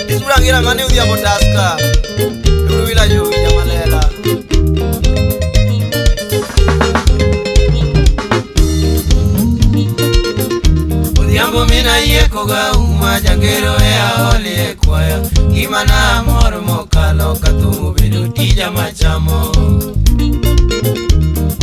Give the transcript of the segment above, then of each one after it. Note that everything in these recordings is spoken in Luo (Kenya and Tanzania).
Isburangira mani udia botaska Duru wila yu jamalela Udiambo mina yekoga umajangero ea oli ekwaya Gimana amor mokalo katumu bidu tija machamo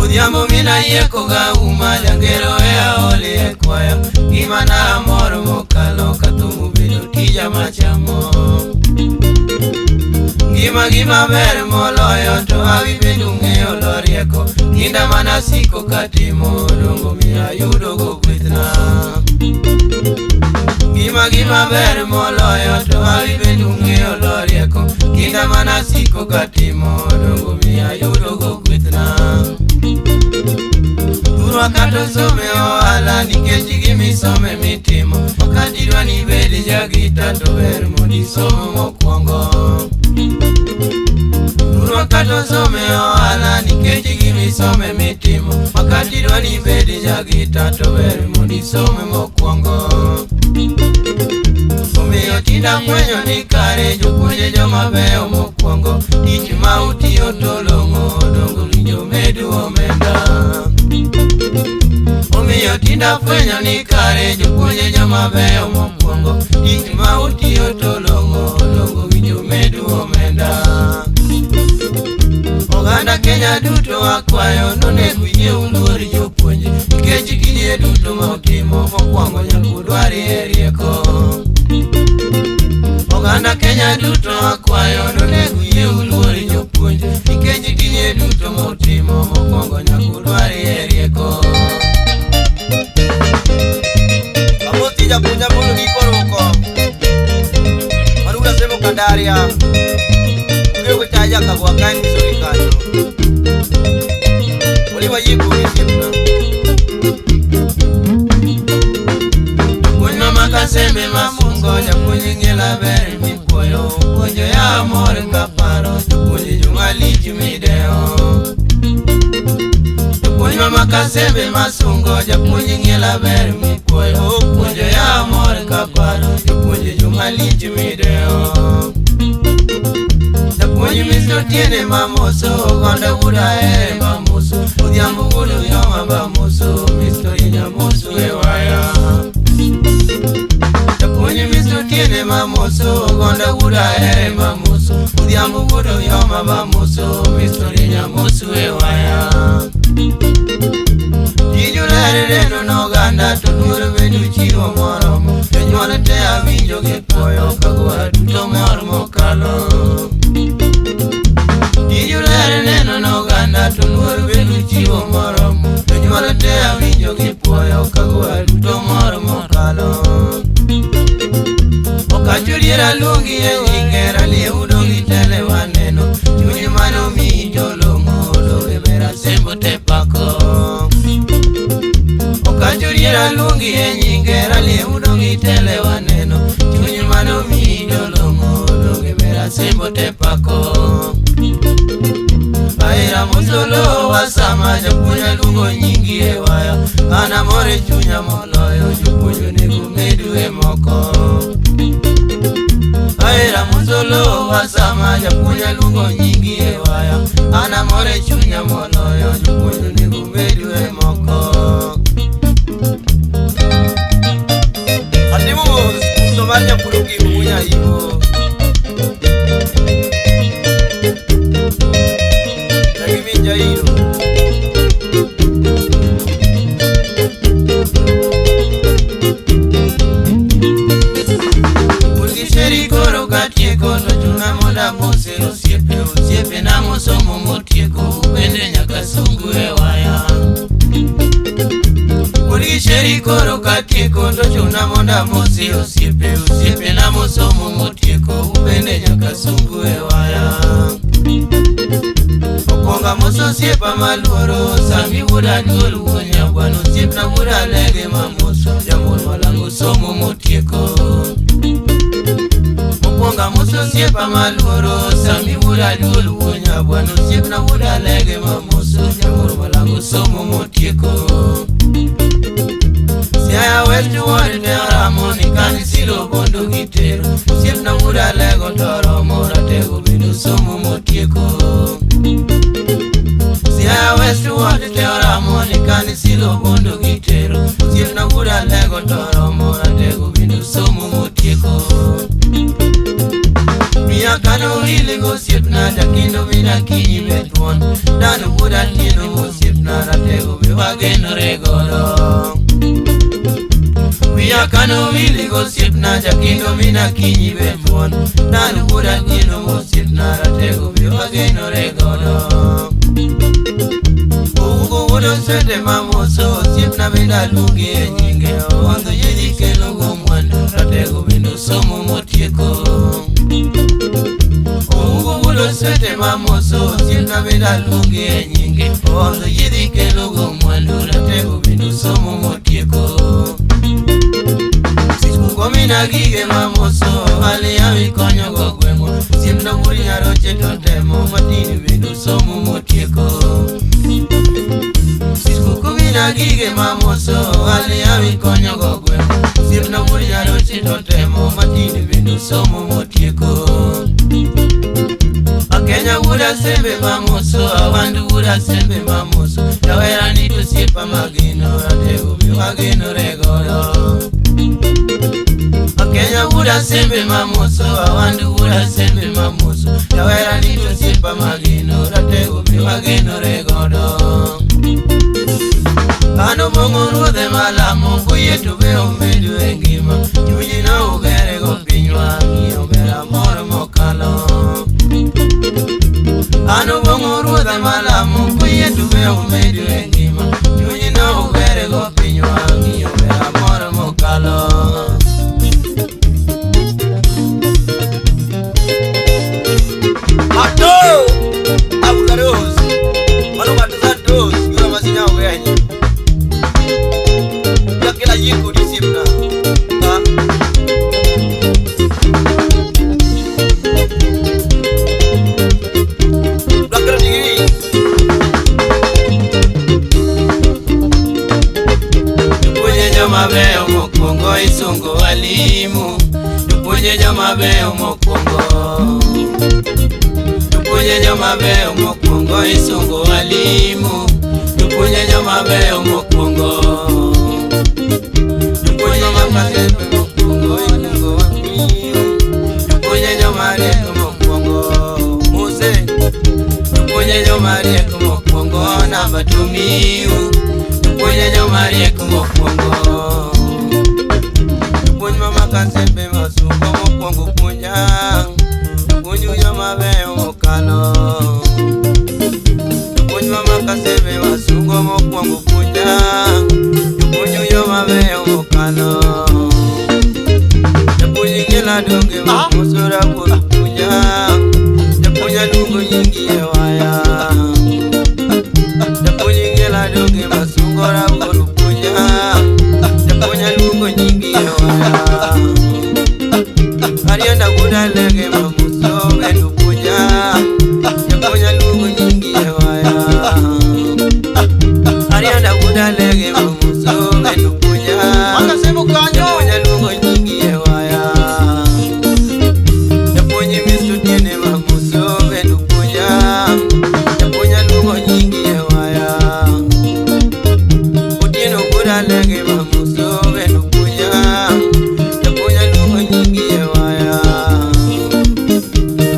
Udiambo mina yekoga umajangero ea oli ekwaya Gimana amor mokalo katumu bidu tija machamo Gima ber moloyo to awibedu ng'eyo lorieko Kinda mana siko katimo dongo miya yudo go kwithna Gima ber moloyo to awibedu ng'eyo lorieko Kinda mana siko katimo dongo miya yudo go kwithna Urwa kato some ohala nikech gimisome mitimo Okadirwa ni bedi jagita to ber mondi somo mokwongo Urwakato some ohala nikech gimisome mitimo Okadirwa ni bedi jagita to ber mondi somo mokwongo Omiyo tinda fwenyo ni kare jopuonje joma beyo mokwongo Tich ma utiyo tolong'o dongo winjo medu omenda Omiyo tinda fwenyo ni kare jopuonje joma beyo mokwongo Tich ma utiyo tolong'o dongo winjo medu omenda Oganda Kenya duto akwayo nonego yie uluor jopuonje Nikech gige duto ma utimo mokwongo nyakudwari e rieko Oganda Kenya duto akwayo nonego yie uluor jopuonje Nikech gige duto ma utimo mokwongo nyakudwari e rieko Amoti japuonja bolo gikoroko Maruga semo kandaria Ugeo kuchaja kagwa kani suri kanyo Oliwa yiku nisipna Kunyma makasembe mafungo Japunyi ngela beri mikuyo Kunjo ya amore kaparo Tukunji jungali jimideo Kunyma makasembe masungo Japunyi ngela beri mikuyo Kunjo ya amore kaparo Tukunji jungali jimideo Japunyi misto tiene mamoso Gonda guda mamoso Udiambo gudu yoma mamoso Misto inya moso ewaya Japunyi misto tiene mamoso Gonda guda mamoso Udiambo gudu yoma mamoso Misto inya moso ewaya Jijulere reno no ganda Tolure bedu chiwo moromo Tenywane te avinjo gepoyo Kagua duto moromo kalo Jijulere neno no ganda Tolure bedu chiwo moromo Tenywane te avinjo gepoyo Kagua duto moromo kalo Okachuriera lungi e nyingera Liudo gitele waneno Chunyi mano mi jolongo Doge bera sembo te pako Okachuriera lungi e nyingera Liudo gitele waneno Chunyi mano mi jolongo Doge bera sembo te pako Aira musolo wasama Japunya lungo nyingi e waya Ana more chunya moloyo Jupunyo nego medu e moko Aira musolo wasama Japunya lungo nyingi e waya Ana more chunya moloyo Jupunyo nego medu e moko Atimu Somalia purugi umunya hivo Nagiminja hilo Urgisheri koro katieko Nochuna moda mose Osiepe na mosomo motieko Upende nyaka sungu ewaya Urgisheri koro katieko Nochuna moda mose Osiepe na mosomo motieko Upende nyaka sungu ewaya Okonga moso siepa maluoro Sami wuda duolu wonyabwano Siepna wuda lege mamoso Jamon malango somo motieko Mamoso siepa maluoro sami wuda duol wuonya bwano siepna wuda lege mamoso jamoro malango somo motieko Siaya wetu wone te oramoni kani silo bondo gitero siepna wuda lego toro mora tego bindu somo motieko Siaya wetu wone te oramoni kani silo bondo gitero siepna wuda lego toro mora tego bindu somo motieko Mia kano hili go siepna jakindo mina kinyi betuon Danu buda tino go siepna ratego biwageno regoro Mia kano hili go siepna jakindo mina kinyi betuon Danu buda tino go siepna ratego biwageno regoro Ugo wudo sete mamoso siepna bida lungi e nyinge Ondo yedi kelo go mwando ratego bindu somo motieko Ugo sete mamoso siepna bida lungi e nyinge Ondo yedi kelo go mwando ratego bindu somo motieko Sismuko mina gige mamoso Ali yawi konyo go gwengo siepna muri nyaroche totemo matini bindu somo motieko Sismuko mina gige mamoso Ali yawi konyo go gwengo siepna muri nyaroche totemo matini bindu somo motieko Kenya wuda sembe mamoso, awandu wuda sembe mamoso Tawera nito siepa magino, ratego biwageno regoro Kenya wuda sembe mamoso, awandu wuda sembe mamoso Tawera nito siepa magino, ratego biwageno regoro Kano bongo ruodhe malamo, kuyetu be omedu engima Nyunyi na ugere go pinywa, ng'iyo bera moro mokalo Ano bongo ruodha malamo kuyetu be omedu engima Nyunyi na ugere go pinywa ng'iyo bera moro mokalo Mato! Abugaros! Mano matuzatos! Yura mazina ugenye Yakela yiku disipna Mabeo mokongo isungo walimu Tupunye jo mabeo mokongo Tupunye jo mabeo mokongo isungo walimu Tupunye jo mabeo mokongo Tupunye makasepe mokongo isungo walimu Tupunye jo marieko mokongo Muse Tupunye jo marieko mokongo Namba tumiu Tupunye jo marieko mokongo Kasembe masuko mokongo punya Punyu yo mabeo mokalo Punyu mama kasembe masuko mokongo punya Punyu yo mabeo mokalo Punyu ngela donge mosora kwa punya Punya lungo nyingi ewaya Punyu ngela donge masungora kwa punya Punya lungo nyingi ewaya Arianda kuda lege mamuso enu punya Yapunya lungu nyingi ewaya Arianda kuda lege mamuso enu punya Yapunya lungu nyingi ewaya Yapunyi misu tiene mamuso enu punya Yapunya lungu nyingi ewaya Utieno kuda lege mamuso enu punya Yapunya lungu nyingi ewaya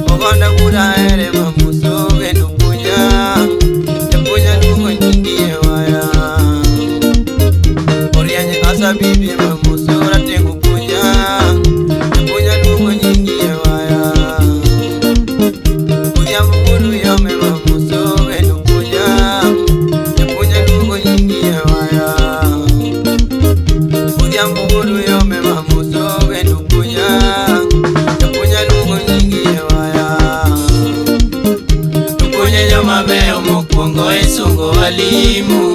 Oganda kuda ere mamuso enu punya Yapunya lungu nyingi ewaya Orianye asa bibi mamuso ratengu punya Yapunya lungu nyingi ewaya Kuya mkuru yome mamuso enu punya Yapunya lungu nyingi ewaya Kuya mkuru yome mamuso enu punya Yapunya lungu nyingi ewaya Tupunye jo mabeo mokongo isungo walimu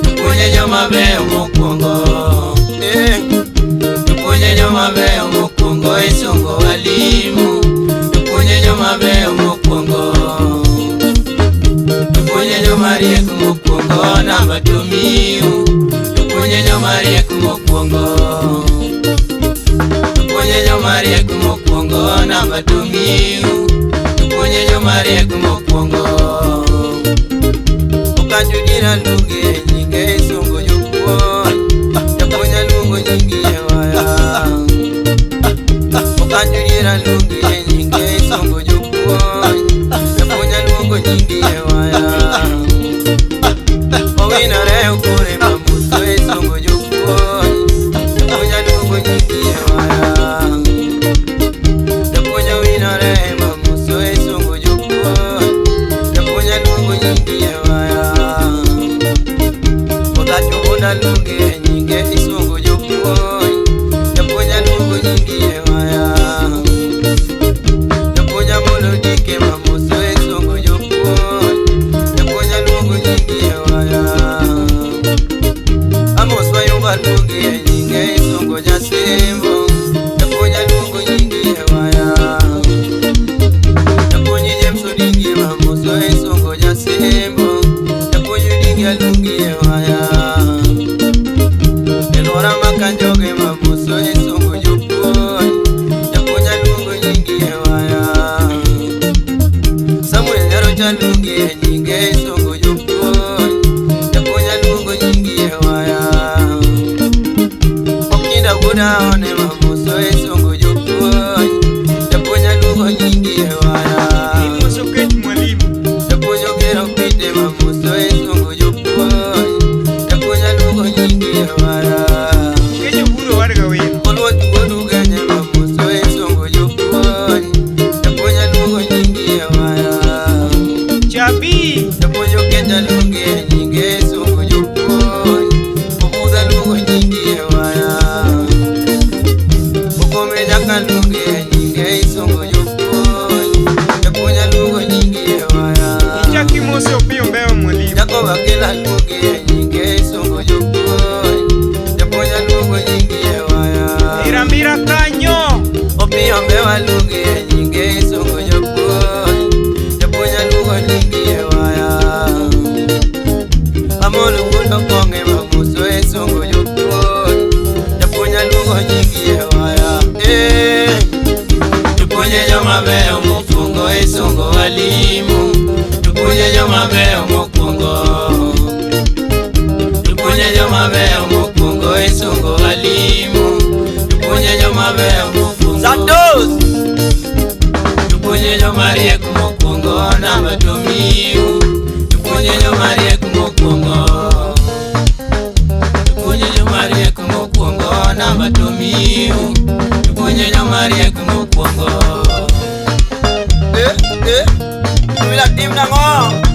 Tupunye jo mabeo mokongo Tupunye jo mabeo mokongo isungo walimu mariek mokwongo namba tomiu. Jopuonje jomariek mokwongo. Jopuonje jomariek mokwongo namba tomiu. Jopuonje jomariek mokwongo. Okanjo dira lunge nyinge isongo jopuonj. Japuonja lungo nyingi e waya. Okanjo dira lunge nyinge isongo jopuonj. Japuonja lungo nyingi e waya. Owinore ukure mamuso isongo jopuonj. Japuonja lungo nyingi e waya. Japuonja winore mamuso isongo jopuonj. Japuonja lungo nyingi e waya. Odacho boda lunge nyinge isongo jopuonj. Japuonja lungo nyingi e waya. Japuonja bolo dike mamuso isongo jopuonj. Japuonja lungo nyingi e waya. Amos wayunga lunge nyinge isongo jasimbo. Japuonja lungo nyingi e waya. Japuonji James Odingi mamuso isongo jasimbo. Japuonji Odingi alungi e waya. Elora makanjoge mamuso isongo jopuonj. Japuonja lungo nyingi e waya. Samuel Nyarocha lungi e nyinge isongo jopuonj. Japuonja lungo nyingi e waya. Okinda Buda one mamuso isongo jopuonj. Japuonja lungo nyingi e waya. Japuonja ogero pite mamuso isongo jopuonj. Japuonja lungo nyingi e waya. Oluo chuodu genye mamuso isongo jopuonj. Japuonja lungo nyingi e waya. Japuonja okenda lungi e nyinge isongo jopuonj. Obudha lungo nyingi e waya. Okome jaka lungi e nyinge isongo jopuonj. Japuonja lungo nyingi e waya. Jako wakila lungi e nyinge isongo jopuonj. Japuonja lungo nyingi e waya. Opiyo mbewa lungi e nyinge isongo jopuonj. Japuonja lungo nyingi e waya. Amolo wuono konge mamuso isongo jopuonj. Japuonja lungo nyingi e waya. Jopuonje jomabeyo mokwongo isongo walimu. Jopuonje jomabeyo mokwongo. Jopuonje jomabeyo mokwongo isongo walimu. Jopuonje jomabeyo mokwongo. Santos! Jopuonje jomariek mokwongo namba tomiu. Jopuonje jomariek mokwongo. Jopuonje jomariek mokwongo namba tomiu. Jopuonje jomariek mokwongo. Wila tim nang'o?